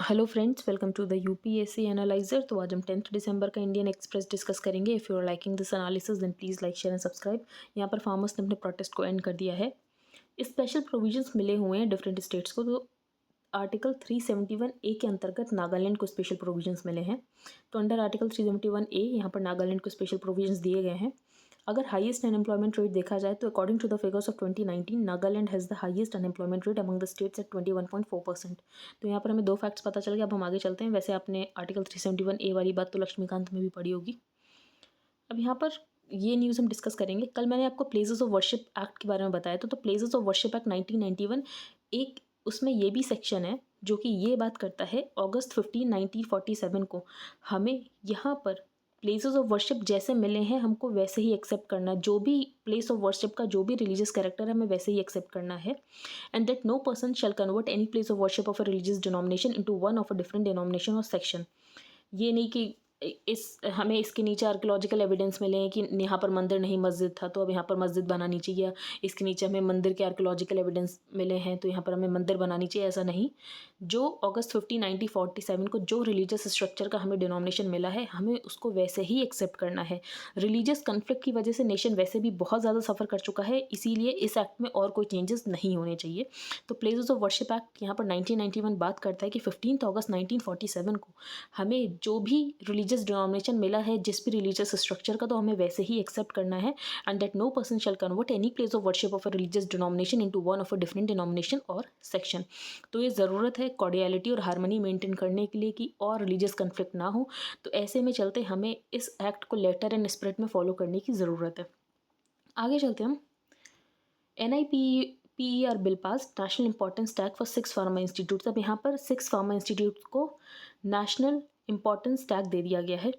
Hello friends, welcome to the UPSC analyser. तो आज हम 10 दिसंबर का इंडियन एक्सप्रेस डिस्कस करेंगे। If you are liking this analysis then please like share and subscribe. यहाँ पर फार्मर्स ने अपने प्रोटेस्ट को एंड कर दिया है। स्पेशल प्रोविजंस मिले हुए हैं डिफरेंट स्टेट्स को। तो आर्टिकल 371A के अंतर्गत नागालैंड को स्पेशल प्रोविजंस मिले हैं। तो अंडर आर्टिकल 371A यहाँ पर नागालैंड को स्पेशल प्रोविजंस दिए गए हैं। अगर हाईएस्ट अनएम्प्लॉयमेंट रेट देखा जाए तो according to the figures of 2019 Nagaland has the highest unemployment rate among the states at 21.4%। तो यहाँ पर हमें दो फैक्ट्स पता चल गए। अब हम आगे चलते हैं। वैसे आपने आर्टिकल 371A वाली बात तो लक्ष्मीकांत में भी पढ़ी होगी। अब यहाँ पर ये न्यूज़ हम डिस्कस करेंगे। कल मैंने आपको प्लेसेस ऑफ वर्शिप एक्ट के बारे में बताया था। तो प्लेसेस ऑफ वर्शिप एक्ट 1991 एक उसमें ये भी सेक्शन है जो कि ये बात करता है अगस्त 15 1947 को हमें यहाँ पर प्लेसेस ऑफ वर्शिप जैसे मिले हैं हमको वैसे ही एक्सेप्ट करना। जो भी प्लेस ऑफ वर्शिप का जो भी रिलीजियस कैरेक्टर है हमें वैसे ही एक्सेप्ट करना है। And that no person shall convert any place of worship of a religious denomination into one of a different denomination और सेक्शन। ये नहीं कि इस हमें इसके नीचे आर्कियोलॉजिकल एविडेंस मिले हैं कि यहाँ पर मंदिर नहीं मस्जिद था तो अब यहाँ पर मस्जिद बनानी चाहिए, या इसके नीचे हमें मंदिर के आर्कियोलॉजिकल एविडेंस मिले हैं तो यहाँ पर हमें मंदिर बनानी चाहिए। ऐसा नहीं। जो अगस्त 15 1947 को जो रिलीजियस स्ट्रक्चर का हमें डिनोमिनेशन मिला है हमें उसको वैसे ही एक्सेप्ट करना है। रिलीजियस कन्फ्लिक्ट की वजह से नेशन वैसे भी बहुत ज़्यादा सफ़र कर चुका है, इसीलिए इस एक्ट में और कोई चेंजेस नहीं होने चाहिए। तो प्लेसेस ऑफ वर्शिप एक्ट यहाँ पर 1991 बात करता है कि 15 अगस्त 1947 को हमें जो भी रिलीजियस डिनोमिनेशन मिला है जिस भी रिलीजियस स्ट्रक्चर का तो हमें वैसे ही एक्सेप्ट करना है। And that no person shall convert any place of worship of a religious denomination into one of a different denomination और सेक्शन। तो ये ज़रूरत है कॉर्डियलिटी और हार्मनी मेंटेन करने के लिए कि और रिलीजियस कन्फ्लिक्ट ना हो। तो ऐसे में चलते हमें इस एक्ट को लेटर एंड स्पिरिट में फॉलो करने की ज़रूरत है। आगे चलते हम। NIPER bill pass national importance tag for 6 pharma institute. अब यहाँ पर 6 फार्मा इंस्टीट्यूट को नेशनल इंपॉर्टेंस टैग दे दिया गया है।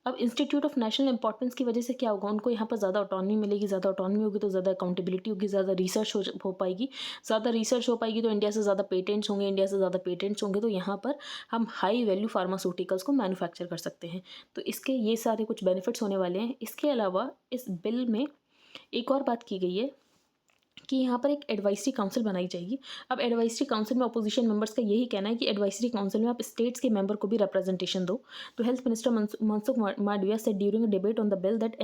अब इंस्टीट्यूट ऑफ नेशनल इंपॉर्टेंस की वजह से क्या होगा, उनको यहाँ पर ज़्यादा ऑटोनॉमी मिलेगी। ज़्यादा ऑटोनॉमी होगी तो ज़्यादा अकाउंटेबिलिटी होगी, ज़्यादा रिसर्च हो पाएगी। ज़्यादा रिसर्च हो पाएगी तो इंडिया से ज़्यादा पेटेंट्स होंगे, इंडिया से ज़्यादा पेटेंट्स होंगे तो यहाँ पर हम हाई वैल्यू फार्मास्यूटिकल्स को मैन्युफैक्चर कर सकते हैं। तो इसके ये सारे कुछ बेनिफिट्स होने वाले हैं। इसके अलावा इस बिल में एक और बात की गई है कि यहाँ पर एक एडवाइजरी काउंसिल बनाई जाएगी। अब एडवाइजरी काउंसिल में अपोजिशन मेंबर्स का यही कहना है कि एडवाइजरी काउंसिल में आप स्टेट्स के मेंबर को भी रिप्रेजेंटेशन दो। तो health minister Mansukh Mandaviya said during a debate on the bill that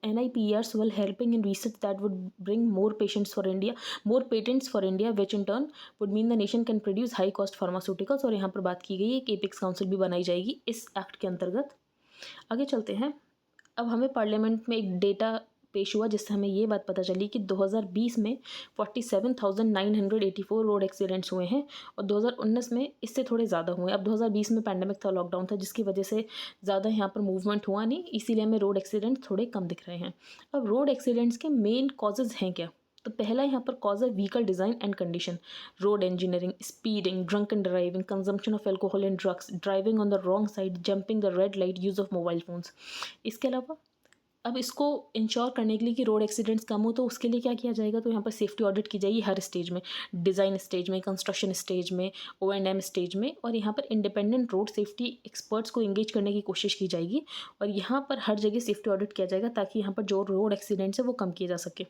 NIPERs will helping in research that would bring more patients for India, more patents for India, which in turn would mean the nation can produce high cost pharmaceuticals। और यहाँ पर बात की गई है कि epics council भी बनाई जाएगी इस एक्ट के अंतर्गत। आगे चलते हैं। अब हमें पार्लियामेंट में एक डेटा पेश हुआ जिससे हमें ये बात पता चली कि 2020 में 47,984 रोड एक्सीडेंट्स हुए हैं और 2019 में इससे थोड़े ज़्यादा हुए। अब 2020 में पैंडेमिक था, लॉकडाउन था, जिसकी वजह से ज़्यादा यहाँ पर मूवमेंट हुआ नहीं, इसीलिए हमें रोड एक्सीडेंट थोड़े कम दिख रहे हैं। अब रोड एक्सीडेंट्स के मेन कॉजेज़ हैं क्या? तो पहला यहाँ पर कॉज है vehicle design and condition, road engineering, speeding, drunken driving, consumption of alcohol and drugs, driving on the wrong side, jumping the red light, use of mobile phones. इसके अलावा अब इसको इंश्योर करने के लिए कि रोड एक्सीडेंट्स कम हो तो उसके लिए क्या किया जाएगा, तो यहाँ पर सेफ्टी ऑडिट की जाएगी हर स्टेज में, डिज़ाइन स्टेज में, कंस्ट्रक्शन स्टेज में, O&M स्टेज में। और यहाँ पर इंडिपेंडेंट रोड सेफ्टी एक्सपर्ट्स को इंगेज करने की कोशिश की जाएगी और यहाँ पर हर जगह सेफ्टी ऑडिट किया जाएगा ताकि यहाँ पर जो रोड एक्सीडेंट्स है वो कम किए जा सके।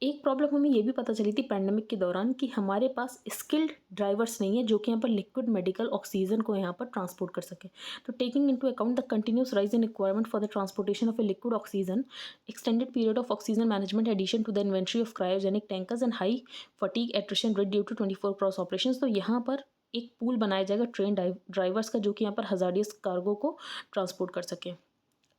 एक प्रॉब्लम हमें ये भी पता चली थी पैंडेमिक के दौरान कि हमारे पास स्किल्ड ड्राइवर्स नहीं है जो कि यहाँ पर लिक्विड मेडिकल ऑक्सीजन को यहाँ पर ट्रांसपोर्ट कर सके। तो taking into account the continuous rise in requirement for the transportation of a liquid oxygen, extended period of oxygen management, addition to the inventory of cryogenic tankers and high fatigue attrition rate due to 24 cross operation. तो यहाँ पर एक pool बनाया जाएगा train drivers का जो कि यहाँ पर हजार्डियस कार्गो को ट्रांसपोर्ट कर सके।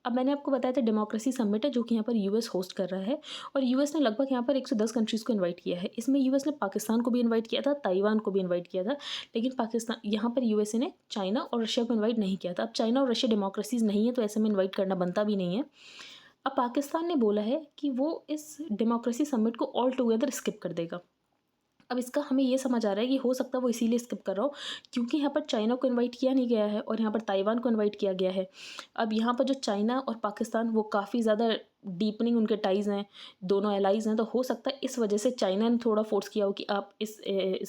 अब मैंने आपको बताया था डेमोक्रेसी समिट है जो कि यहाँ पर यूएस होस्ट कर रहा है और यूएस ने लगभग यहाँ पर 110 कंट्रीज़ को इनवाइट किया है। इसमें यूएस ने पाकिस्तान को भी इनवाइट किया था, ताइवान को भी इनवाइट किया था, लेकिन पाकिस्तान यहाँ पर यूएसए ने चाइना और रशिया को इन्वाइट नहीं किया था। अब चाइना और रशिया डेमोक्रेसीज नहीं है तो ऐसे में इन्वाइट करना बनता भी नहीं है। अब पाकिस्तान ने बोला है कि वो इस डेमोक्रेसी समिट को ऑल टुगेदर स्किप कर देगा। अब इसका हमें ये समझ आ रहा है कि हो सकता है वो इसीलिए स्किप कर रहा हो क्योंकि यहाँ पर चाइना को इनवाइट किया नहीं गया है और यहाँ पर ताइवान को इनवाइट किया गया है। अब यहाँ पर जो चाइना और पाकिस्तान वो काफ़ी ज़्यादा डीपनिंग उनके टाइज़ हैं, दोनों एलाइज़ हैं, तो हो सकता है इस वजह से चाइना ने थोड़ा फोर्स किया हो कि आप इस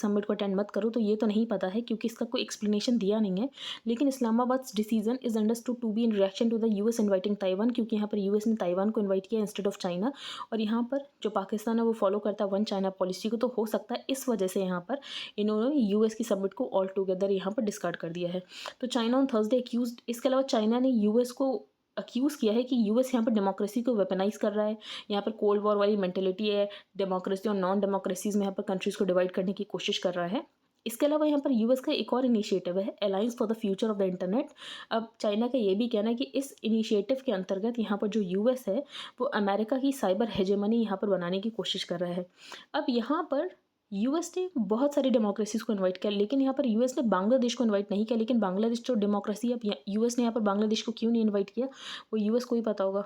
समिट को अटेंड मत करो। तो ये तो नहीं पता है क्योंकि इसका कोई एक्सप्लेनेशन दिया नहीं है। लेकिन Islamabad's decision is understood to be in reaction to the US inviting Taiwan, क्योंकि यहाँ पर यूएस ने ताइवान को इन्वाइट किया इंस्टेड ऑफ चाइना। और यहाँ पर जो पाकिस्तान है वो फॉलो करता है वन चाइना पॉलिसी को, तो हो सकता है इस वजह से यहाँ पर इन्होंने यूएस की समिट को ऑल टुगेदर यहाँ पर डिस्कार्ड कर दिया है। तो चाइना ऑन थर्सडे एक्यूज, इसके अलावा चाइना ने यूएस को अक्यूज़ किया है कि यूएस यहाँ पर डेमोक्रेसी को वेपनाइज कर रहा है, यहाँ पर कोल्ड वॉर वाली मेंटेलिटी है, डेमोक्रेसी और नॉन डेमोक्रेसीज में यहाँ पर कंट्रीज़ को डिवाइड करने की कोशिश कर रहा है। इसके अलावा यहाँ पर यूएस का एक और इनिशिएटिव है, alliance for the future of the internet. अब चाइना का ये भी कहना है कि इस इनिशिएटिव के अंतर्गत यहाँ पर जो यूएस है वो अमेरिका की साइबर हेजेमनी यहाँ पर बनाने की कोशिश कर रहा है। अब यहाँ पर यूएस ने बहुत सारी डेमोक्रेसीज को इनवाइट किया, लेकिन यहाँ पर यूएस ने बांग्लादेश को इनवाइट नहीं किया। लेकिन बांग्लादेश जो डेमोक्रेसी है, अब यूएस ने यहाँ पर बांग्लादेश को क्यों नहीं इनवाइट किया वो यूएस को ही पता होगा।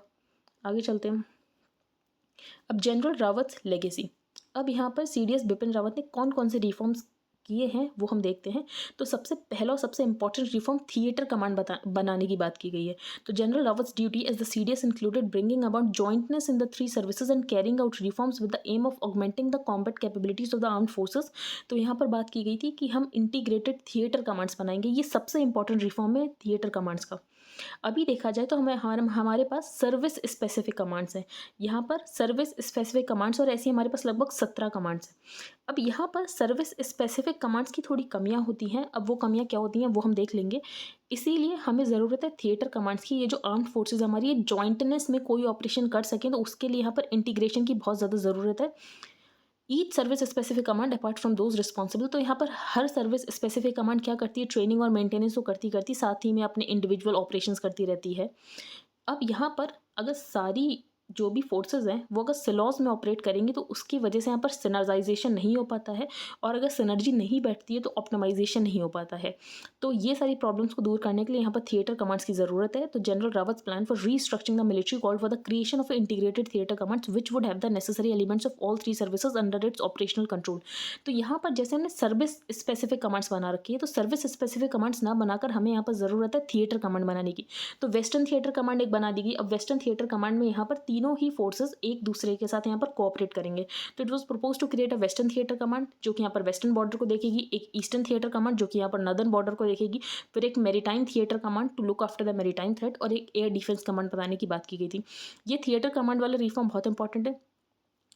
आगे चलते हैं। अब जनरल रावत लेगेसी, अब यहाँ पर सीडीएस बिपिन रावत ने कौन कौन से रिफॉर्म्स किए हैं वो हम देखते हैं। तो सबसे पहला और सबसे इंपॉर्टेंट रिफॉर्म थिएटर कमांड बनाने की बात की गई है। तो general Rawat's duty as the CDS included bringing about jointness in the three services and carrying out reforms with the aim of augmenting the combat capabilities of the armed forces. तो यहाँ पर बात की गई थी कि हम इंटीग्रेटेड थिएटर कमांड्स बनाएंगे। ये सबसे इंपॉर्टेंट रिफॉर्म है थिएटर कमांड्स का। अभी देखा जाए तो हमारे पास सर्विस स्पेसिफिक कमांड्स हैं, यहाँ पर सर्विस स्पेसिफिक कमांड्स, और ऐसी हमारे पास लगभग 17 कमांड्स हैं। अब यहाँ पर सर्विस स्पेसिफिक कमांड्स की थोड़ी कमियाँ होती हैं। अब वो कमियाँ क्या होती हैं वो हम देख लेंगे। इसीलिए हमें ज़रूरत है थिएटर कमांड्स की। ये जो आर्म्ड फोर्सेज हमारी ये जॉइंटनेस में कोई ऑपरेशन कर सकें, तो उसके लिए यहाँ पर इंटीग्रेशन की बहुत ज़्यादा ज़रूरत है। Each service specific command apart from those responsible, तो यहाँ पर हर सर्विस स्पेसिफिक कमांड क्या करती है, ट्रेनिंग और मेंटेनेंस तो करती करती साथ ही में अपने इंडिविजुअल ऑपरेशंस करती रहती है। अब यहाँ पर अगर सारी जो भी फोर्सेस हैं वो अगर सिलॉज में ऑपरेट करेंगे तो उसकी वजह से यहाँ पर सिनर्जाइजेशन नहीं हो पाता है, और अगर सिनर्जी नहीं बैठती है तो ऑप्टिमाइजेशन नहीं हो पाता है। तो ये सारी प्रॉब्लम्स को दूर करने के लिए यहाँ पर थिएटर कमांड्स की ज़रूरत है। तो general Rawat's plan for restructuring the military called for the creation of integrated theatre commands which would have the necessary elements of all three services under its operational control. तो यहाँ पर जैसे हमने सर्विस स्पेसिफिक कमांड्स बना रखी है, तो service specific commands ना बनाकर हमें यहाँ पर ज़रूरत है थिएटर कमांड बनाने की। तो वेस्टर्न थिएटर कमांड एक बना दी गई। अब वेस्टर्न थिएटर कमांड में यहाँ पर तीनों ही फोर्सेज एक दूसरे के साथ यहाँ पर कोऑपरेट करेंगे। तो it was propose to create a western theatre command जो कि यहाँ पर वेस्टर्न बॉर्डर को देखेगी, एक ईस्टर्न थिएटर कमांड जो कि यहाँ पर नदर्न बॉर्डर को देखेगी, फिर एक maritime theatre command to look after the maritime threat, और एक एयर डिफेंस कमांड बनाने की बात की गई थी। ये थिएटर कमांड वाला रिफॉर्म बहुत इंपॉर्टेंट है।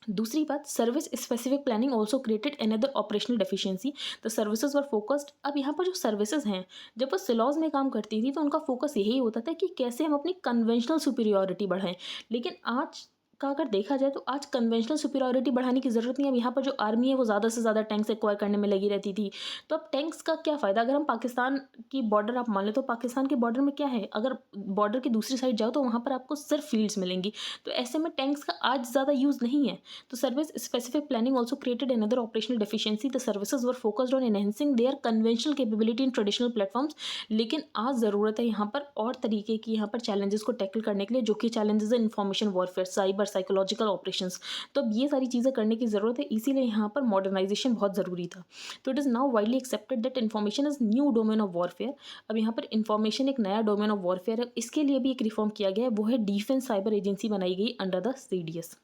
दूसरी बात, service specific planning also created another operational deficiency, the services were focused. अब यहाँ पर जो सर्विसेज हैं जब वो सिलॉज में काम करती थी तो उनका फोकस यही होता था कि कैसे हम अपनी कन्वेंशनल सुपीरियॉरिटी बढ़ाएं। लेकिन आज का अगर देखा जाए तो आज कन्वेंशनल सुपीरियॉरिटी बढ़ाने की ज़रूरत नहीं है। अब यहाँ पर जो आर्मी है वो ज़्यादा से ज़्यादा टैंक्स एक्वायर करने में लगी रहती थी। तो अब टैंक्स का क्या फ़ायदा, अगर हम पाकिस्तान की बॉर्डर आप मान लें तो पाकिस्तान के बॉर्डर में क्या है, अगर बॉर्डर की दूसरी साइड जाओ तो वहाँ पर आपको सिर्फ फील्ड्स मिलेंगी। तो ऐसे में टैंक्स का आज ज़्यादा यूज़ नहीं है। तो service specific planning also created another operational deficiency, the services were focused on enhancing their conventional capability in traditional platforms. लेकिन आज ज़रूरत है यहाँ पर और तरीके की यहाँ पर चैलेंजेस को टैकल करने के लिए, जो कि चैलेंजेस है information warfare, cyber, psychological operations. तो अब ये सारी चीज़ें करने की ज़रूरत है, इसीलिए यहाँ पर मॉडर्नाइजेशन बहुत ज़रूरी था। तो it is now widely accepted that information is new domain of warfare. अब यहाँ पर इन्फॉर्मेशन एक नया डोमेन ऑफ वॉरफेयर है। इसके लिए भी एक रिफॉर्म किया गया है, वो है डिफेंस साइबर एजेंसी बनाई गई under the CDS.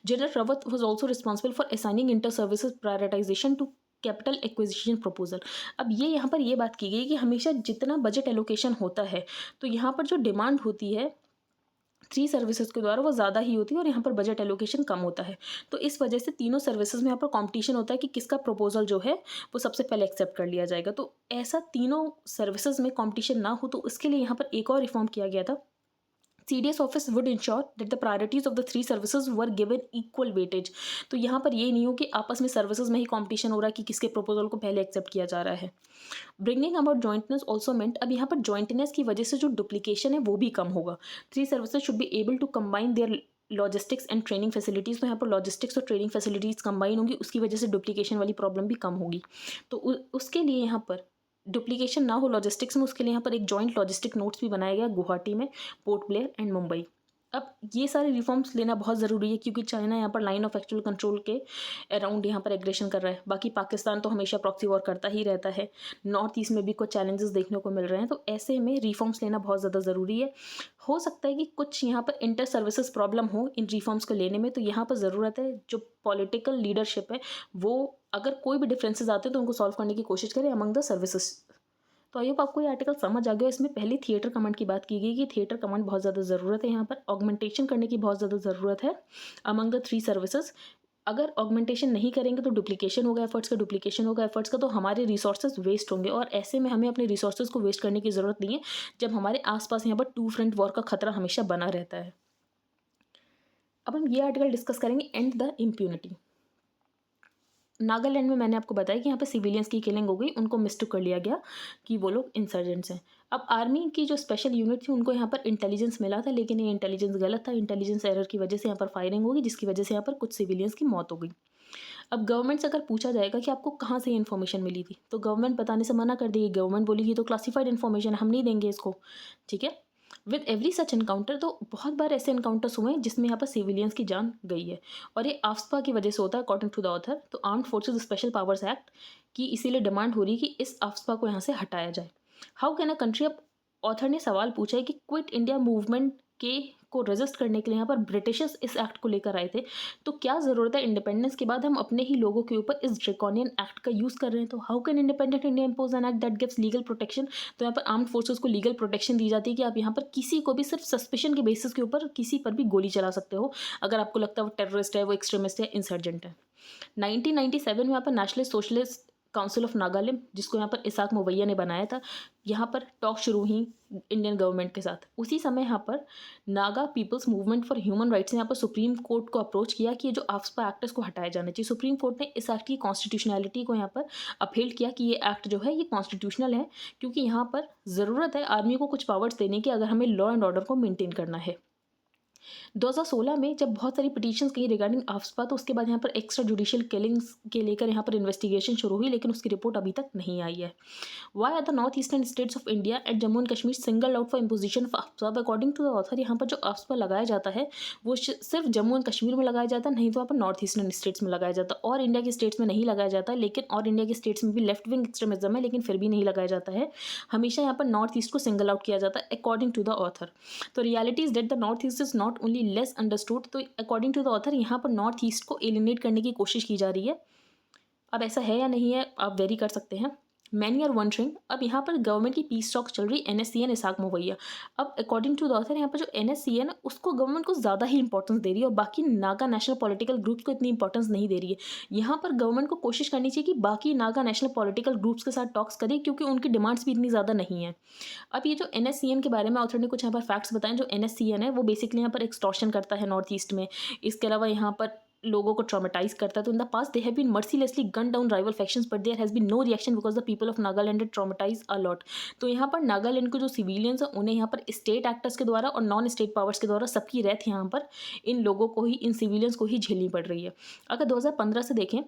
General Rawat was also responsible for assigning inter services prioritisation to capital acquisition proposal. अब ये यहाँ पर ये बात की गई कि हमेशा जितना बजट एलोकेशन होता है तो यहाँ पर जो डिमांड होती है थ्री सर्विसेज के द्वारा वो ज़्यादा ही होती है और यहाँ पर बजट एलोकेशन कम होता है। तो इस वजह से तीनों सर्विसेज में यहाँ पर कंपटीशन होता है कि किसका प्रपोजल जो है वो सबसे पहले एक्सेप्ट कर लिया जाएगा। तो ऐसा तीनों सर्विसेज में कंपटीशन ना हो तो उसके लिए यहाँ पर एक और रिफॉर्म किया गया था। CDS office would ensure that the priorities of the three services were given equal weightage। तो यहाँ पर ये नहीं हो कि आपस में सर्विसेज में ही कंपटीशन हो रहा है कि किसके प्रपोजल को पहले एक्सेप्ट किया जा रहा है। ब्रिंगिंग अबाउट जॉइंटनेस ऑल्सो मेंट, अब यहाँ पर जॉइंटनेस की वजह से जो डुप्लीकेशन है वो भी कम होगा। Three services should be able to combine their logistics and training facilities. तो यहाँ पर लॉजिस्टिक्स और ट्रेनिंग फैसिलिटीज़ कंबाइन होंगी, उसकी वजह से डुप्लीकेशन वाली प्रॉब्लम भी कम होगी। तो उसके लिए यहाँ पर डुप्लीकेशन ना हो लॉजिस्टिक्स में, उसके लिए यहाँ पर एक जॉइंट लॉजिस्टिक नोट्स भी बनाया गया गुवाहाटी में, पोर्ट ब्लेयर एंड मुंबई। अब ये सारे रिफॉर्म्स लेना बहुत ज़रूरी है क्योंकि चाइना यहाँ पर लाइन ऑफ एक्चुअल कंट्रोल के अराउंड यहाँ पर एग्रेशन कर रहा है। बाकी पाकिस्तान तो हमेशा प्रॉक्सी वॉर करता ही रहता है। नॉर्थ ईस्ट में भी कुछ चैलेंजेस देखने को मिल रहे हैं, तो ऐसे में रिफॉर्म्स लेना बहुत ज़्यादा ज़रूरी है। हो सकता है कि कुछ यहाँ पर इंटर सर्विसेज प्रॉब्लम हो इन रिफॉर्म्स को लेने में, तो यहाँ पर ज़रूरत है जो पॉलिटिकल लीडरशिप है वो अगर कोई भी डिफरेंसेस आते हैं तो उनको सॉल्व करने की कोशिश करें अमंग द सर्विसेज। तो आई होप आपको ये आर्टिकल समझ आ गया। इसमें पहले थिएटर कमांड की बात की गई कि थिएटर कमांड बहुत ज़्यादा ज़रूरत है, यहाँ पर ऑगमेंटेशन करने की बहुत ज़्यादा ज़रूरत है अमंग द 3 सर्विसेज। अगर ऑगमेंटेशन नहीं करेंगे तो डुप्लीकेशन होगा एफर्ट्स का, तो हमारे रिसोर्सेज वेस्ट होंगे और ऐसे में हमें अपने रिसोर्सेज को वेस्ट करने की ज़रूरत नहीं है जब हमारे आसपास यहाँ पर 2 फ्रंट वॉर का खतरा हमेशा बना रहता है। अब हम ये आर्टिकल डिस्कस करेंगे एंड द इम्प्यूनिटी। नागालैंड में मैंने आपको बताया कि यहाँ पे सिविलियंस की किलिंग हो गई, उनको मिस्टेक कर लिया गया कि वो लोग इंसर्जेंट्स हैं। अब आर्मी की जो स्पेशल यूनिट थी उनको यहाँ पर इंटेलिजेंस मिला था, लेकिन ये इंटेलिजेंस गलत था। इंटेलिजेंस एरर की वजह से यहाँ पर फायरिंग होगी, जिसकी वजह से यहाँ पर कुछ सिविलियंस की मौत हो गई। अब गवर्नमेंट से अगर पूछा जाएगा कि आपको कहाँ से इन्फॉर्मेशन मिली थी, तो गवर्नमेंट बताने से मना कर देगी। गवर्नमेंट बोलेगी तो क्लासिफाइड इन्फॉर्मेशन, हम नहीं देंगे इसको, ठीक है। विद एवरी सच इनकाउंटर, तो बहुत बार ऐसे इनकाउंटर्स हुए हैं जिसमें यहाँ पर सिविलियंस की जान गई है और ये आफ्सपा की वजह से होता है अकॉर्डिंग टू द ऑथर। तो armed forces special powers act की इसीलिए डिमांड हो रही है कि इस आफ्सपा को यहाँ से हटाया जाए। हाउ कैन अ कंट्री, अब ऑथर ने सवाल पूछा है कि क्विट इंडिया मूवमेंट के को रजिस्ट करने के लिए यहाँ पर ब्रिटिशर्स इस एक्ट को लेकर आए थे, तो क्या ज़रूरत है इंडिपेंडेंस के बाद हम अपने ही लोगों के ऊपर इस ड्रेकोनियन एक्ट का यूज़ कर रहे हैं। तो how can independent India impose an act that gives legal protection. तो यहाँ पर आर्म्ड फोर्सेस को लीगल प्रोटेक्शन दी जाती है कि आप यहाँ पर किसी को भी सिर्फ सस्पेशन के बेसिस के ऊपर किसी पर भी गोली चला सकते हो अगर आपको लगता है वो टेररिस्ट है, वो एक्सट्रीमिस्ट है, इंसर्जेंट है। 1997 में यहाँ पर nationalist socialist council of Nagaland, जिसको यहाँ पर इसाक मुवैया ने बनाया था, यहाँ पर टॉक शुरू हुई इंडियन गवर्नमेंट के साथ। उसी समय यहाँ पर Naga people's movement for human rights ने यहाँ पर सुप्रीम कोर्ट को अप्रोच किया कि ये जो आफ्सपा एक्ट है इसको हटाया जाना चाहिए। सुप्रीम कोर्ट ने इस एक्ट की कॉन्स्टिट्यूशनैलिटी को यहाँ पर अपहेल्ड किया कि ये एक्ट जो है ये कॉन्स्टिट्यूशनल है, क्योंकि यहाँ पर ज़रूरत है आर्मी को कुछ पावर्स देने की अगर हमें लॉ एंड ऑर्डर को मेंटेन करना है। 2016 में जब बहुत सारी पिटीशंस गई रिगार्डिंग आफ्सपा, तो उसके बाद यहाँ पर एक्स्ट्रा जुडिशियल किलिंग्स के लेकर यहाँ पर इन्वेस्टिगेशन शुरू हुई, लेकिन उसकी रिपोर्ट अभी तक नहीं आई है। Why are the north eastern states of India and Jammu and Kashmir single out for imposition of AFSPA. According to the author यहाँ पर जो आफ्सपा लगाया जाता है वो सिर्फ जम्मू एंड कश्मीर में लगाया जाता है, नहीं तो यहाँ पर नॉर्थ ईस्टर्न स्टेट्स में लगाया जाता है और इंडिया के स्टेट्स में नहीं लगाया जाता है। लेकिन और इंडिया के स्टेट्स में भी लेफ्ट विंग एक्सट्रीमिज्म है, लेकिन फिर भी नहीं लगाया जाता है। हमेशा यहाँ पर नॉर्थ ईस्ट को सिंगल आउट किया जाता है अकॉर्डिंग टू द ऑथर। तो reality is that the north east is not only less understood, तो अकॉर्डिंग टू द ऑथर यहाँ पर नॉर्थ ईस्ट को एलिमिनेट करने की कोशिश की जा रही है। अब ऐसा है या नहीं है आप वेरी कर सकते हैं। मैनी आर वंडरिंग, अब यहाँ पर गवर्नमेंट की पीस टॉक चल रही NSCN इसाक मुवैया। अब अकॉर्डिंग टू द ऑथर यहाँ पर जो NSCN है उसको गवर्नमेंट को ज़्यादा ही इंपॉर्टेंस दे रही है और बाकी नागा नेशनल पॉलिटिकल ग्रुप्स को इतनी इंपॉर्टेंस नहीं दे रही है। यहाँ पर गवर्नमेंट को कोशिश करनी चाहिए कि बाकी नागा नेशनल पॉलिटिकल ग्रुप्स के साथ टॉक्स करे, क्योंकि उनकी डिमांड्स भी इतनी ज़्यादा नहीं है। अब ये जो NSCN के बारे में ऑथर ने कुछ यहाँ पर फैक्ट्स बताए। जो NSCN है वो बेसिकली यहाँ पर एक्सटॉर्शन करता है नॉर्थ ईस्ट में, इसके अलावा यहाँ पर लोगों को ट्रॉमेटाइज करता है। तो in the past they have been mercilessly gun down rival factions, but there has been no reaction because the people of Nagaland traumatise a lot. तो यहाँ पर नागालैंड के जो सिविलियंस हैं उन्हें यहाँ पर स्टेट एक्टर्स के द्वारा और नॉन स्टेट पावर्स के द्वारा सबकी रेथ यहाँ पर इन लोगों को ही, इन सिविलियंस को ही झेलनी पड़ रही है। अगर 2015 से देखें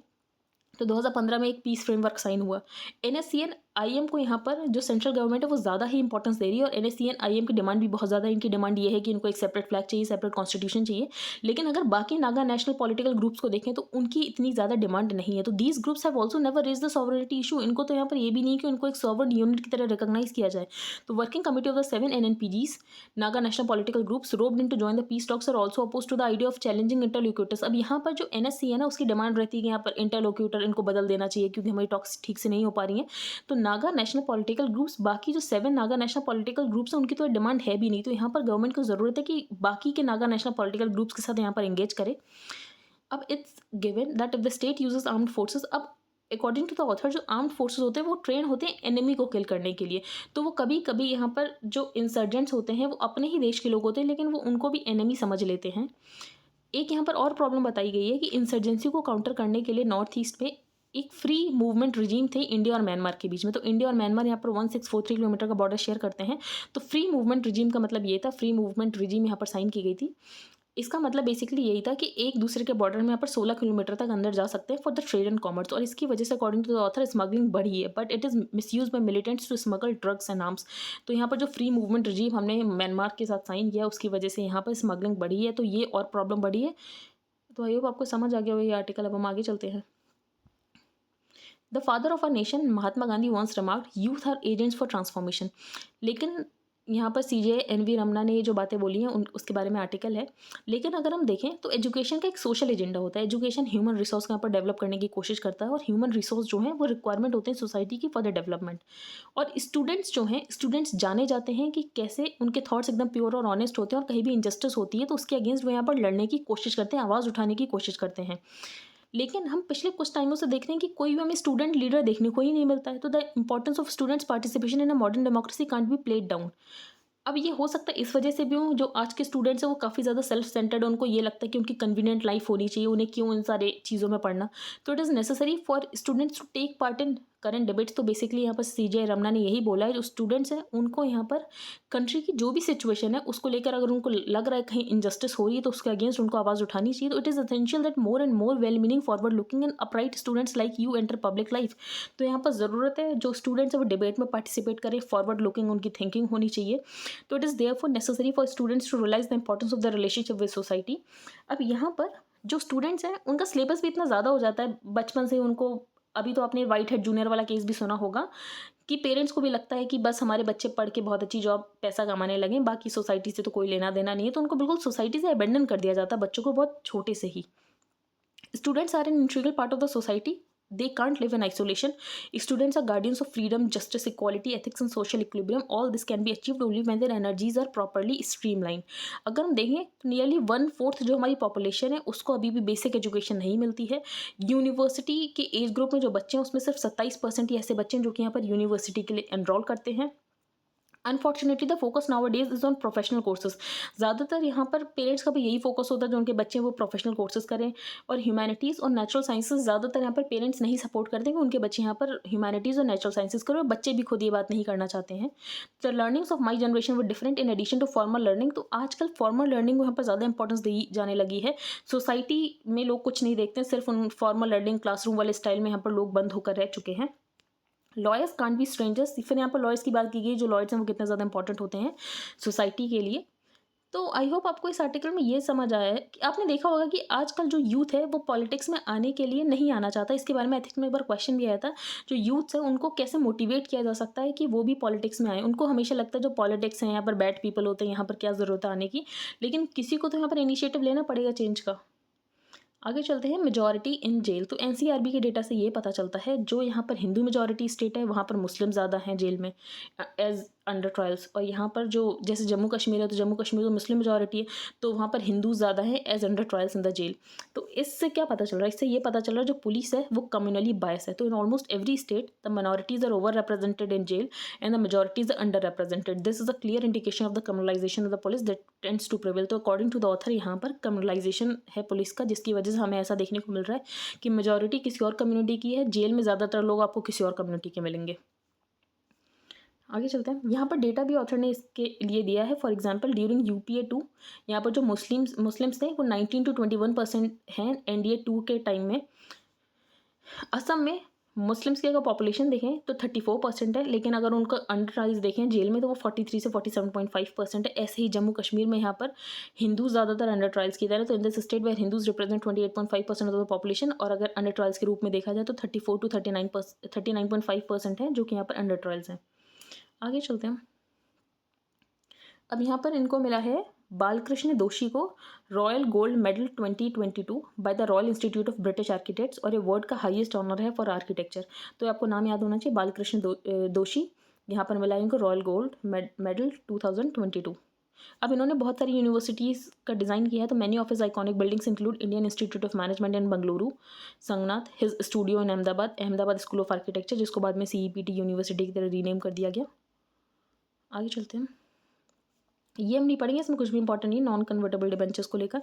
तो 2015 में एक पीस फ्रेमवर्क साइन हुआ। NSCN IM को यहाँ पर जो सेंट्रल गवर्नमेंट है वो ज़्यादा ही इंपॉर्टेंस दे रही है और NSCN IM की डिमांड भी बहुत ज़्यादा है। इनकी डिमांड ये है कि इनको एक सेपरेट फ्लैग चाहिए, सेपरेट कॉन्स्टिट्यूशन चाहिए। लेकिन अगर बाकी नागा नेशनल पॉलिटिकल ग्रुप्स को देखें तो उनकी इतनी ज़्यादा डिमांड नहीं है। तो these groups have also never raise the sovereignty issue. इनको तो यहाँ पर ये भी नहीं कि उनको एक सॉवरेन यूनिट की तरह रिकॉग्नाइज किया जाए। तो working committee of the 7 NNPGs Naga national political groups roped in to join the peace talks are also oppose to the idea of challenging interlocutors. अब यहाँ पर जो NSCN है उसकी डिमांड रहती है कि यहाँ पर इंटरलोक्यूटर इनको बदल देना चाहिए क्योंकि हमारी टॉक्स ठीक से नहीं हो पा रही हैं। तो नागा नेशनल पॉलिटिकल ग्रुप्स, बाकी जो 7 नागा नेशनल पॉलिटिकल ग्रुप्स हैं उनकी तो डिमांड है भी नहीं। तो यहाँ पर गवर्नमेंट को ज़रूरत है कि बाकी के नागा नेशनल पॉलिटिकल ग्रुप्स के साथ यहाँ पर एंगेज करे। अब it's given that if the state uses armed forces, अब अकॉर्डिंग टू द ऑथर जो आर्म्ड फोर्सेस होते हैं वो ट्रेन होते हैं एनिमी को किल करने के लिए। तो वो कभी कभी यहाँ पर जो इंसर्जेंट्स होते हैं वो अपने ही देश के लोग होते हैं, लेकिन वो उनको भी एनिमी समझ लेते हैं। एक यहाँ पर और प्रॉब्लम बताई गई है कि इंसर्जेंसी को काउंटर करने के लिए नॉर्थ ईस्ट में एक फ्री मूवमेंट रिजीम थे इंडिया और म्यांमार के बीच में। तो इंडिया और म्यांमार यहाँ पर 1643 किलोमीटर का बॉर्डर शेयर करते हैं। तो फ्री मूवमेंट रिजीम का मतलब ये था, फ्री मूवमेंट रिजीम यहाँ पर साइन की गई थी। इसका मतलब बेसिकली यही था कि एक दूसरे के बॉर्डर में यहाँ पर 16 किलोमीटर तक अंदर जा सकते हैं for the trade and commerce, और इसकी वजह से according to the author smuggling बढ़ी है, but it is misuse by militants to smuggle drugs and arms. तो यहाँ पर जो फ्री मूवमेंट रजीम हमने म्यांमार के साथ साइन किया उसकी वजह से यहाँ पर स्मगलिंग बढ़ी है, तो ये और प्रॉब्लम बढ़ी है। तो आई होप आपको समझ आ गया हो ये आर्टिकल। अब हम आगे चलते हैं। The father of our nation Mahatma Gandhi once remarked youth are agents for transformation. लेकिन यहाँ पर सीजे एन वी रमना ने ये जो बातें बोली हैं उसके बारे में आर्टिकल है। लेकिन अगर हम देखें तो एजुकेशन का एक सोशल एजेंडा होता है। एजुकेशन ह्यूमन रिसोर्स का यहाँ पर डेवलप करने की कोशिश करता है, और ह्यूमन रिसोर्स जो है वो रिक्वायरमेंट होते हैं सोसाइटी की फॉर द डेवलपमेंट। और स्टूडेंट्स जो हैं, स्टूडेंट्स जाने जाते हैं कि कैसे उनके थॉट्स एकदम प्योर और ऑनेस्ट होते हैं, और कहीं भी इंजस्टिस होती है तो उसके अगेंस्ट वो यहाँ पर लड़ने की कोशिश करते हैं, आवाज़ उठाने की कोशिश करते हैं। लेकिन हम पिछले कुछ टाइमों से देख रहे हैं कि कोई भी हमें स्टूडेंट लीडर देखने को ही नहीं मिलता है। तो the importance of students participation in a modern democracy can't be played down. अब ये हो सकता है इस वजह से भी हो, जो आज के स्टूडेंट्स हैं वो काफ़ी ज़्यादा सेल्फ सेंटर्ड, उनको ये लगता है कि उनकी कन्वीनियंट लाइफ होनी चाहिए, उन्हें क्यों इन सारे चीज़ों में पढ़ना। तो it is necessary for students to take part in current debates. तो बेसिकली यहाँ पर सीजे रमना ने यही बोला है, जो स्टूडेंट्स हैं उनको यहाँ पर कंट्री की जो भी सिचुएशन है उसको लेकर अगर उनको लग रहा है कहीं इनजस्टिस हो रही है तो उसके अगेंस्ट उनको आवाज़ उठानी चाहिए। तो it is essential that more and more well meaning forward looking and upright students like you enter public life. तो यहाँ पर ज़रूरत है जो स्टूडेंट्स है वो डिबेट में पार्टिसिपेट करें, फॉरवर्ड लुकिंग उनकी थिंकिंग होनी चाहिए। तो it is there for necessary for students to realise the importance of the relationship with society. अब यहाँ पर जो स्टूडेंट्स हैं उनका सिलेबस भी इतना ज़्यादा हो जाता है बचपन से उनको। अभी तो आपने वाइट हेड जूनियर वाला केस भी सुना होगा कि पेरेंट्स को भी लगता है कि बस हमारे बच्चे पढ़ के बहुत अच्छी जॉब पैसा कमाने लगे, बाकी सोसाइटी से तो कोई लेना देना नहीं है, तो उनको बिल्कुल सोसाइटी से अबेंडन कर दिया जाता है बच्चों को बहुत छोटे से ही। Students are an integral part of the society. They can't live in isolation. Students are guardians of freedom, justice, equality, ethics, and social equilibrium. All this can be achieved only when their energies are properly streamlined. अगर हम देखें तो nearly 1/4 जो हमारी population है उसको अभी भी बेसिक एजुकेशन नहीं मिलती है। यूनिवर्सिटी के एज ग्रुप में जो बच्चे हैं उसमें सिर्फ 27% ही ऐसे बच्चे हैं जो कि यहाँ पर यूनिवर्सिटी के लिए एनरोल करते हैं। Unfortunately the focus now days is on professional courses. ज़्यादातर यहाँ पर पेरेंट्स का भी यही फोकस होता है जो उनके बच्चे वो प्रोफेशनल कोर्सेज करें, और ह्यूमैनिटीज़ और नेचुरल साइंसेज ज़्यादातर यहाँ पर पेरेंट्स नहीं सपोर्ट करते हैं कि उनके बच्चे यहाँ पर ह्यूमैनिटीज़ और नेचुरल साइंसेज करें, और बच्चे भी खुद ये बात नहीं करना चाहते हैं। The learnings of my generation वो different in addition to formal learning. तो आजकल फॉर्मल लर्निंग को यहाँ पर ज़्यादा इंपॉर्टेंस दी जाने लगी है। सोसाइटी में लोग कुछ नहीं देखते हैं, सिर्फ उन फॉर्मल लर्निंग क्लासरूम वाले स्टाइल में यहाँ पर लोग बंद होकर रह चुके हैं। Lawyers can't be strangers. फिर यहाँ पर लॉयर्स की बात की गई, जो लॉयर्स हैं वो कितने ज़्यादा इंपॉर्टेंट होते हैं सोसाइटी के लिए। तो आई होप आपको इस आर्टिकल में ये समझ आया है कि आपने देखा होगा कि आजकल जो यूथ है वो पॉलिटिक्स में आने के लिए नहीं आना चाहता। इसके बारे में एथिक्स में एक बार क्वेश्चन भी आया था, जो यूथ है उनको कैसे मोटिवेट किया जा सकता है कि वो भी पॉलिटिक्स में आए। उनको हमेशा लगता है जो पॉलिटिक्स हैं यहाँ पर बैड पीपल होते हैं, यहाँ पर क्या ज़रूरत है आने की, लेकिन किसी को तो यहाँ पर इनिशिएटिव लेना पड़ेगा चेंज का। आगे चलते हैं। Majority in jail. तो एनसीआरबी के डेटा से ये पता चलता है जो यहाँ पर हिंदू मेजॉरिटी स्टेट है वहाँ पर मुस्लिम ज़्यादा हैं जेल में एज अंडर ट्रायल्स, और यहाँ पर जो जैसे जम्मू कश्मीर है तो जम्मू कश्मीर तो मुस्लिम मेजॉरिटी है तो वहाँ पर हिंदू ज़्यादा हैं as under trials in the jail. तो इससे क्या पता चल रहा है? इससे ये पता चल रहा है जो पुलिस है वो कम्युनली बायस है। तो in almost every state the minorities are over represented in jail and the majorities are under represented. This is a clear indication of the communalisation of the police that tends to prevail. तो according to the author यहाँ पर communalisation है police का, जिसकी वजह से हमें ऐसा देखने को मिल रहा है कि मेजॉरिटी किसी और कम्युनिटी की है, जेल में ज़्यादातर लोग आपको किसी और कम्युनिटी के मिलेंगे। आगे चलते हैं। यहाँ पर डेटा भी ऑथर ने इसके लिए दिया है। फॉर एग्जांपल ड्यूरिंग यूपीए 2 यहाँ पर जो मुस्लिम्स थे वो 19 to 21% हैं एनडीए 2 के टाइम में। असम में मुस्लिम्स की अगर पॉपुलेशन देखें तो 34% है, लेकिन अगर उनका अंडर ट्रायल्स देखें जेल में तो वो 43 से 47.5% है। ऐसे ही जम्मू कश्मीर में यहाँ पर हिंदू ज़्यादातर अंडर ट्रायल्स की तरह। तो in this state where Hindus represent 28.5% of the population, और अगर अंडर ट्रायल्स के रूप में देखा जाए तो 34 to 39.5% है जो कि यहाँ पर अंडर ट्रायल्स हैं। आगे चलते हैं। अब यहाँ पर इनको मिला है बालकृष्ण दोषी को royal gold medal 2022 by the royal institute of British architects, और ये वर्ल्ड का हाईएस्ट ऑनर है फॉर आर्किटेक्चर। तो आपको नाम याद होना चाहिए, बालकृष्ण दोषी। यहाँ पर मिला है इनको रॉयल गोल्ड मेडल 2022। अब इन्होंने बहुत सारी यूनिवर्सिटीज़ का डिज़ाइन किया है। तो many of his iconic buildings include Indian institute of management in Bengaluru, Sangath, his studio in Ahmedabad school of architecture, जिसको बाद में सीईपीटी यूनिवर्सिटी की तरह रीनेम कर दिया गया। आगे चलते हैं। ये हम नहीं पढ़ेंगे, इसमें कुछ भी इंपॉर्टेंट नहीं। नॉन कन्वर्टेबल डिबेंचर्स को लेकर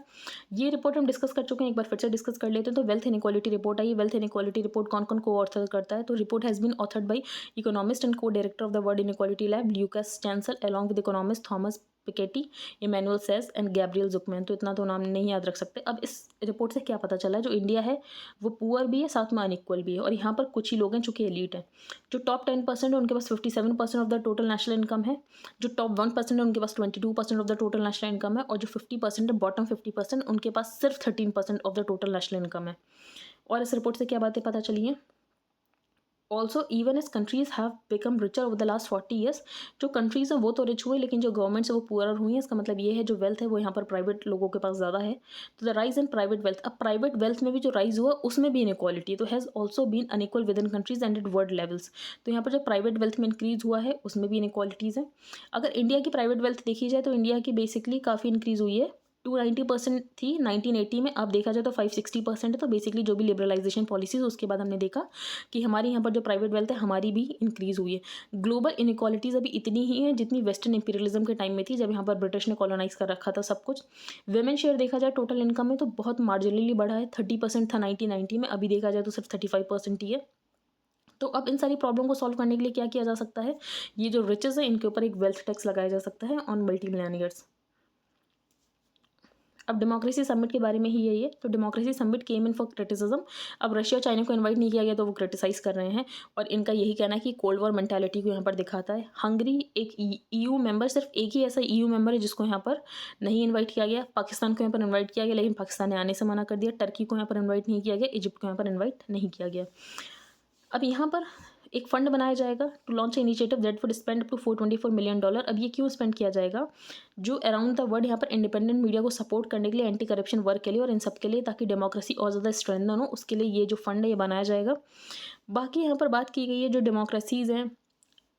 ये रिपोर्ट हम डिस्कस कर चुके हैं, एक बार फिर से डिस्कस कर लेते हैं। तो वेल्थ इनइक्वालिटी रिपोर्ट आई। वेल्थ इनइक्वालिटी रिपोर्ट कौन कौन को ऑथर करता है? तो report has been authored by economist and co director of the world inequality lab Lucas Chancel along with economist Thomas Piketty, Emmanuel Saez and Gabriel Zucman. तो इतना तो नाम नहीं याद रख सकते। अब इस रिपोर्ट से क्या पता चला है, जो इंडिया है वो पुअर भी है, साथ में अनइक्वल भी है, और यहाँ पर कुछ ही लोग हैं चूँकि एलीट है। जो टॉप 10% है उनके पास 57% of the total national income है, जो टॉप 1% है उनके पास 22% of the total national income है, और जो 50% है, बॉटम 50%, उनके पास सिर्फ 13% of the total national income है। और इस रिपोर्ट से क्या बातें पता चली हैं, also even as countries have become richer over the last 40 years, जो कंट्रीज़ हैं वो तो रिच हुए, लेकिन जो गवर्नमेंट्स है वो पुअर हुई हैं। इसका मतलब ये है जो वेल्थ है वो यहाँ पर प्राइवेट लोगों के पास ज़्यादा है। तो the rise in private wealth, अब प्राइवेट वेल्थ में भी जो राइज हुआ उसमें भी इनइक्वालिटी, तो has also been unequal within countries and at world levels. तो यहाँ पर जो प्राइवेट वेल्थ में इंक्रीज़ हुआ है उसमें भी इनइक्वालिटीज़ हैं। अगर इंडिया की प्राइवेट वेल्थ देखी जाए तो इंडिया की बेसिकली काफ़ी इंक्रीज़ हुई है। 290% थी 1980 में, अब देखा जाए तो 560% है। तो बेसिकली जो भी लिबरलाइजेशन पॉलिसीज उसके बाद हमने देखा कि हमारी यहाँ पर जो प्राइवेट वेल्थ है हमारी भी इंक्रीज़ हुई है। ग्लोबल इनइक्वालिटीज़ अभी इतनी ही है जितनी वेस्टर्न इंपीरियलिज्म के टाइम में थी, जब यहाँ पर ब्रिटिश ने कॉलोनाइज कर रखा था सब कुछ। वेमेन शेयर देखा जाए टोटल इनकम में तो बहुत मार्जिनली बढ़ा है, 30% था 1990 में, अभी देखा जाए तो सिर्फ 35% ही है। तो अब इन सारी प्रॉब्लम को सॉल्व करने के लिए क्या किया जा सकता है, ये जो रिचेस है इनके ऊपर एक वेल्थ टैक्स लगाया जा सकता है ऑन मल्टी मिलियनियर्स। अब डेमोक्रेसी समिट के बारे में ही यही है। तो democracy summit came in for criticism. अब रशिया चाइना को इनवाइट नहीं किया गया तो वो क्रिटिसाइज़ कर रहे हैं, और इनका यही कहना है कि कोल्ड वॉर मेंटालिटी को यहाँ पर दिखाता है। हंगरी एक ईयू मेंबर, सिर्फ एक ही ऐसा ईयू मेंबर है जिसको यहाँ पर नहीं इन्वाइट किया गया। पाकिस्तान को यहाँ पर इन्वाइट किया गया, लेकिन पाकिस्तान ने आने से मना कर दिया। टर्की को यहाँ पर इन्वाइट नहीं किया गया, इजिप्ट को यहाँ पर इन्वाइट नहीं किया गया। अब यहाँ पर एक फंड बनाया जाएगा to launch initiative that would spend up to $424 million. अब ये क्यों स्पेंड किया जाएगा, जो अराउंड द वर्ल्ड यहाँ पर इंडिपेंडेंट मीडिया को सपोर्ट करने के लिए, एंटी करप्शन वर्क के लिए और इन सब के लिए, ताकि डेमोक्रेसी और ज़्यादा स्ट्रेंथन हो, उसके लिए ये जो फंड है ये बनाया जाएगा। बाकी यहाँ पर बात की गई है जो डेमोक्रेसीज़ हैं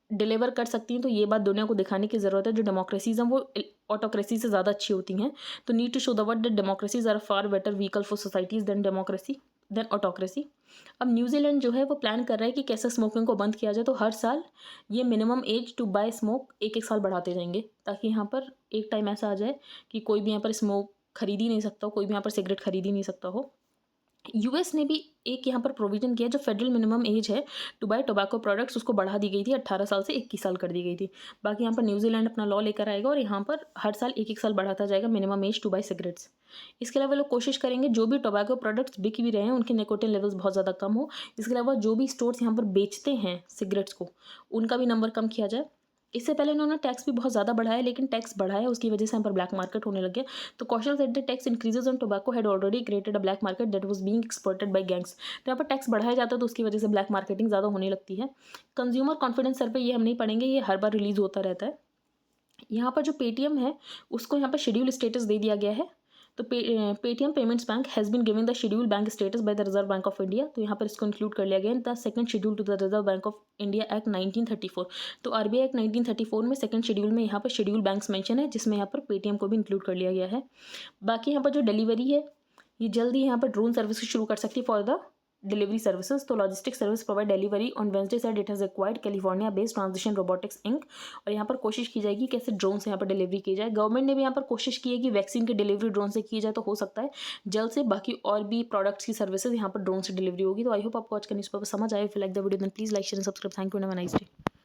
डिलीवर कर सकती हैं, तो ये बात दुनिया को दिखाने की ज़रूरत है। जो डेमोक्रेसीज़ हैं वो ऑटोक्रेसी से ज़्यादा अच्छी होती हैं। तो need to show the world that democracies are far better vehicle for societies than autocracy. अब न्यूजीलैंड जो है वो प्लान कर रहा है कि कैसे स्मोकिंग को बंद किया जाए। तो हर साल ये minimum age to buy smoke एक साल बढ़ाते जाएंगे, ताकि यहाँ पर एक टाइम ऐसा आ जाए कि कोई भी यहाँ पर स्मोक खरीद ही नहीं सकता हो, कोई भी यहाँ पर सिगरेट खरीद ही नहीं सकता हो। यूएस ने भी एक यहाँ पर प्रोविजन किया, जो फेडरल मिनिमम एज है टू बाय टोबैको प्रोडक्ट्स उसको बढ़ा दी गई थी, 18 साल से 21 साल कर दी गई थी। बाकी यहाँ पर न्यूजीलैंड अपना लॉ लेकर आएगा और यहाँ पर हर साल एक साल बढ़ाता जाएगा minimum age to buy cigarettes. इसके अलावा लोग कोशिश करेंगे जो भी टोबैको प्रोडक्ट्स बिक भी रहे हैं उनके निकोटिन लेवल्स बहुत ज़्यादा कम हो। इसके अलावा जो भी स्टोर्स यहाँ पर बेचते हैं सिगरेट्स को, उनका भी नंबर कम किया जाए। इससे पहले इन्होंने टैक्स भी बहुत ज़्यादा बढ़ाया, लेकिन टैक्स बढ़ाया उसकी वजह से यहाँ पर ब्लैक मार्केट होने लग गया। तो Kaushal said the tax increases on tobacco had already created a black market that was being exploited by gangs. तो यहाँ पर टैक्स बढ़ाया जाता है तो उसकी वजह से ब्लैक मार्केटिंग ज़्यादा होने लगती है। कंज्यूमर कॉन्फिडेंस सर्वे ये हम नहीं पढ़ेंगे, ये हर बार रिलीज़ होता रहता है। यहाँ पर जो पेटीएम है उसको यहाँ पर शेड्यूल स्टेटस दे दिया गया है। तो Paytm payments bank has been given the schedule bank status by the Reserve Bank of India. तो यहाँ पर इसको इंक्लूड कर लिया गया in the second schedule to the Reserve Bank of India Act 1934। तो आरबीआई एक्ट 1934 में सेकंड शेड्यूल में यहाँ पर शेड्यूल बैंक्स मेंशन है, जिसमें यहाँ पर पेटीएम को भी इंक्लूड कर लिया गया है। बाकी यहाँ पर जो डिलीवरी है ये जल्दी यहाँ पर ड्रोन सर्विस शुरू कर सकती है फॉर द डिलीवरी सर्विसेज। तो logistic service provide delivery on Wednesday side it has acquired California based transition robotics Inc. और यहाँ पर कोशिश की जाएगी कैसे ड्रोन से यहाँ पर डिलीवरी की जाए। गवर्नमेंट ने भी यहाँ पर कोशिश की है कि वैक्सीन की डिलीवरी ड्रोन से की जाए, तो हो सकता है जल्द से बाकी और भी प्रोडक्ट्स की सर्विसेज यहाँ पर ड्रोन से डिलीवरी होगी। तो आई होप आपको आज का न्यूज़पेपर समझ आए। If you like the video then please like share and subscribe. Thank you and have a nice day.